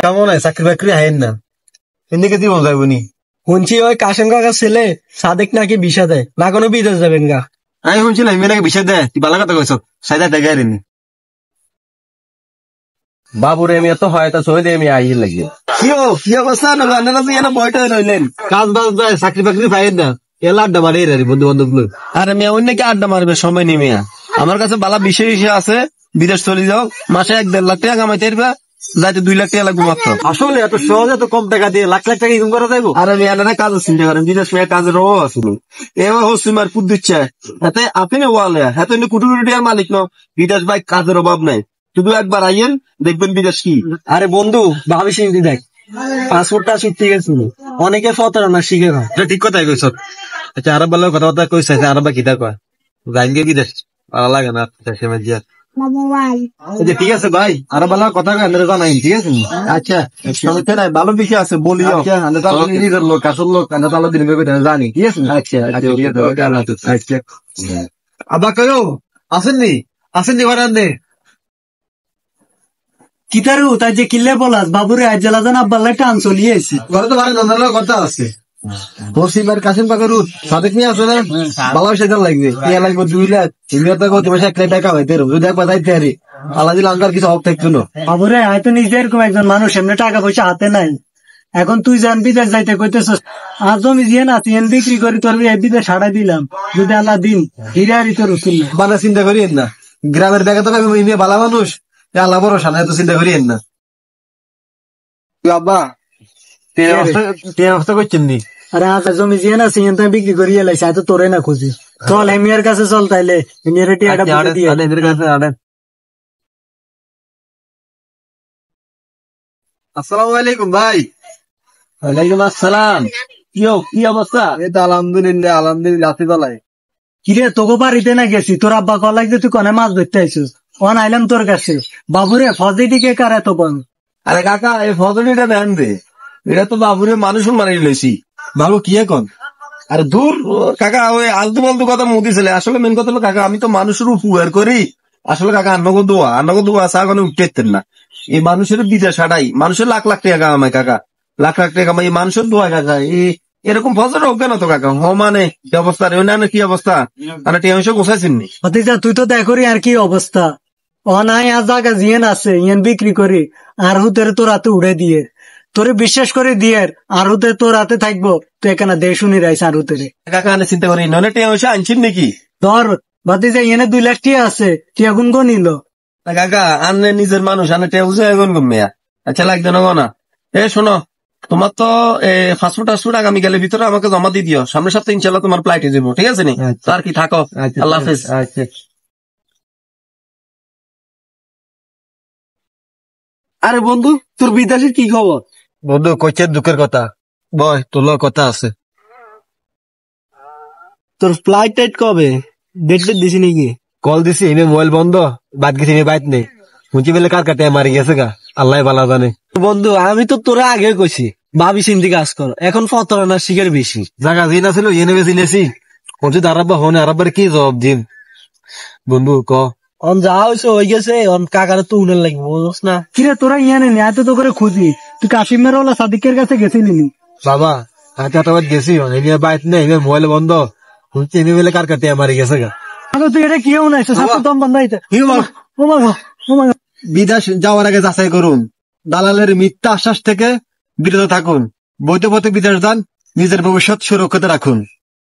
কেমন হয় চাকরি বাকরি হাইন না এদিকে জীবন যাইব নি শুনছি ওই কাশেম কাকার ছেলে সাদেক নাকি ভিসা দেয় না কোনো বিদেশ যাবেন গা। আমি শুনছিলাম মেয়ে নাকি বিষয় দেয় তুই ভালো কথা কইছ সাইদা দেখে আরিনি বাবুরে আমি এত হয়তো সহি আমি আইয়ে লাগি কি অবস্থা না আপনারা তো এনে বয়টা রইলেন কাজ বাজ যায় চাকরি বাকরি পাইন না এলা আড্ডা মারে রে বন্ধু বান্ধব লোক। আরে মেয়ে অন্য কি আড্ডা মারবে সময় নেই মেয়া আমার কাছে বালা বিষয় আছে বিদেশ চলে যাও মাসে 1-1.5 লাখ টাকা কামাইতে পারবা যাইতে 2 লাখ টাকা লাগবে মাত্র। আসলে এত সহজে তো কম টাকা দিয়ে লাখ লাখ টাকা ইনকাম করা যাইব। আর আমি এলাকা কাজ চিন্তা করেন বিদেশ মেয়ে কাজের অভাব আছিল এবার হসিমার পুত দিচ্ছে এতে আপনি ওয়ালে এত কোটি কোটি টাকার মালিক ন বিদেশ ভাই কাজের অভাব নাই শুধু একবার আইয়েন দেখবেন বিদেশ কি। আরে বন্ধু ভাবি চিন্তি দেখ পাসপোর্টটা শিখতে গেছিল অনেকে প্রতারণা শিখে না। এটা ঠিক কথাই কইছ। আচ্ছা আরব বলার কথাবার্তা কইছে আরব কিতা কয় যাইঙ্গে বিদেশ ভালো লাগে না দেশে মধ্যে। আচ্ছা ঠিক আছে ভাই আরব বলার কথা কয় আমরা জানাই ঠিক আছে। আচ্ছা সমস্যা নাই ভালো বিষয় আছে বলিও আমরা তো নিজের লোক আসল লোক আমরা তো দিন ভেবে জানি ঠিক আছে। আচ্ছা আবা কয়ো আসেননি ঘরে আনতে কিতারু তাই যে কিল্লে বলাস বাবুরে আজ জ্বালা জান আব্বাল্লা টান চলিয়ে আইছি ঘরে তো ভালো নন্দনের কথা আছে পশ্চিমের কাশিম পাকার সাদেক নিয়ে আসো না ভালো সেটা লাগবে লাগবে 2 লাখ তোমার 1 লাখ টাকা হইতে যদি একবার যাইতে আরে আল্লাহ দিল আঙ্কার কিছু অভাব থাকতো না। বাবুরে হয়তো নিজে এরকম একজন মানুষ এমনি টাকা পয়সা হাতে নাই এখন তুই যান বিদেশ যাইতে কইতেছস আজ জমি দিয়ে না তুই বিক্রি করি তোর এই বিদেশ ছাড়াই দিলাম যদি আল্লাহ দিন হিরে হারি তোর উচিল বানা চিন্তা করি না গ্রামের ব্যাগে তো ভালো মানুষ আল্লাহ ভরসা না এত চিন্তা করি না। আব্বা অবস্থা করছেন নি আরে আজ জমি দিয়ে না সিএন তুমি বিক্রি করি এলাইছে হয়তো তোরে না খুঁজি চল হেমিয়ার কাছে চল তাইলে হেমিয়ার টিয়াটা বুঝে দিয়ে আসসালামু আলাইকুম ভাই। ওয়ালাইকুম আসসালাম কি অবস্থা? এই তো আলহামদুলিল্লাহ আছি ভালাই। কিরে তোকে বাড়িতে না গেছি তোর আব্বা কলাই যে তুই কনে মাছ ধরতে আইছিস কন আইলাম তোর কাছে বাবুরে ফজিটিকে কার এত বল। আরে কাকা এই ফজলিটা দেন দে এটা তো বাবুরে মানুষ মারি লইছি বাবু কি এখন আরে দূর কাকা ওই আলতু ফালতু কথা মুদি ছেলে আসলে মেন কথা হলো কাকা আমি তো মানুষের উপকার করি আসলে কাকা আন্নগো দোয়া চা কোনো উঠতেন না এই মানুষের বিদেশ হাঁটাই মানুষের লাখ লাখ টাকা কামাই কাকা লাখ লাখ টাকা কামাই এই মানুষের দোয়া কাকা এরকম ফজর হোক কেন তো কাকা মানে কি অবস্থা রে অন্যান্য কি অবস্থা মানে টেনশ গোছাইছেন নি ভতিজা তুই তো দেখরি আর কি অবস্থা অনাই আজ জায়গা জিয়েন আছে ইয়েন বিক্রি করি আর হুতের তোর হাতে উড়ে দিয়ে তোরে বিশ্বাস করে দিয়ে আর হুতে তোর হাতে থাকবো তুই এখানে দেশ শুনি রাইস আর হুতেরে কাকা আনে চিন্তা করি ননে টেনশ আনছেন নাকি ধর ভতিজা ইয়েনে 2 লাখ টিয়া আছে টিয়া গুন গো নিল কাকা আনে নিজের মানুষ আনে টেনশ এখন গমিয়া আচ্ছা লাগবে না এ শোনো তোমার তো ফাস্টফুড আগামীকালের ভিতরে আমাকে জমা দিয়ে দিও সামনের সপ্তাহে ইনশাল্লাহ তোমার ফ্লাইটে যাবো ঠিক আছে নি আর কি থাকো আল্লাহ হাফেজ। আরে বন্ধু তোর বিদেশের কি খবর? বন্ধু কইছে দুঃখের কথা বয় তোর কথা আছে তোর ফ্লাইট টাইট কবে ডেট দিছি নাকি? কল দিছি এনে মোবাইল বন্ধ বাদ গেছি বাইত নেই শুনছি বলে কার কাটে মারি গেছে গা আল্লাহ ভালো জানে। বন্ধু আমি তো তোরা আগে কইছি ভাবি চিন্তি কাজ কর এখন প্রতারণার শিকার বেশি জায়গা যে না ছিল এনে বেশি নেছি বলছি আরব্বা হনে আরব্বার কি জবাব দিন বন্ধু ক অন যা হয়েছে হয়ে গেছে অন কাকারে তো উনার লাগবে বুঝছ না কিরে তোরা ইয়ানে নি এত তো করে খুঁজি তুই কাশিমের ওলা সাদিকের কাছে গেছিলি নি? বাবা হাতে গেছি এনে বাইত নেই এনে মোবাইল বন্ধ শুনছি এনে বলে কার কাটে মারি গেছে গা। তুই এটা কেউ নাই দম বন্ধ হইতে বিদেশ যাওয়ার আগে যাচাই করুন দালালের মিথ্যা আশ্বাস থেকে বিরত থাকুন বৈধ পথে বিদেশ যান নিজের ভবিষ্যৎ সুরক্ষিত রাখুন।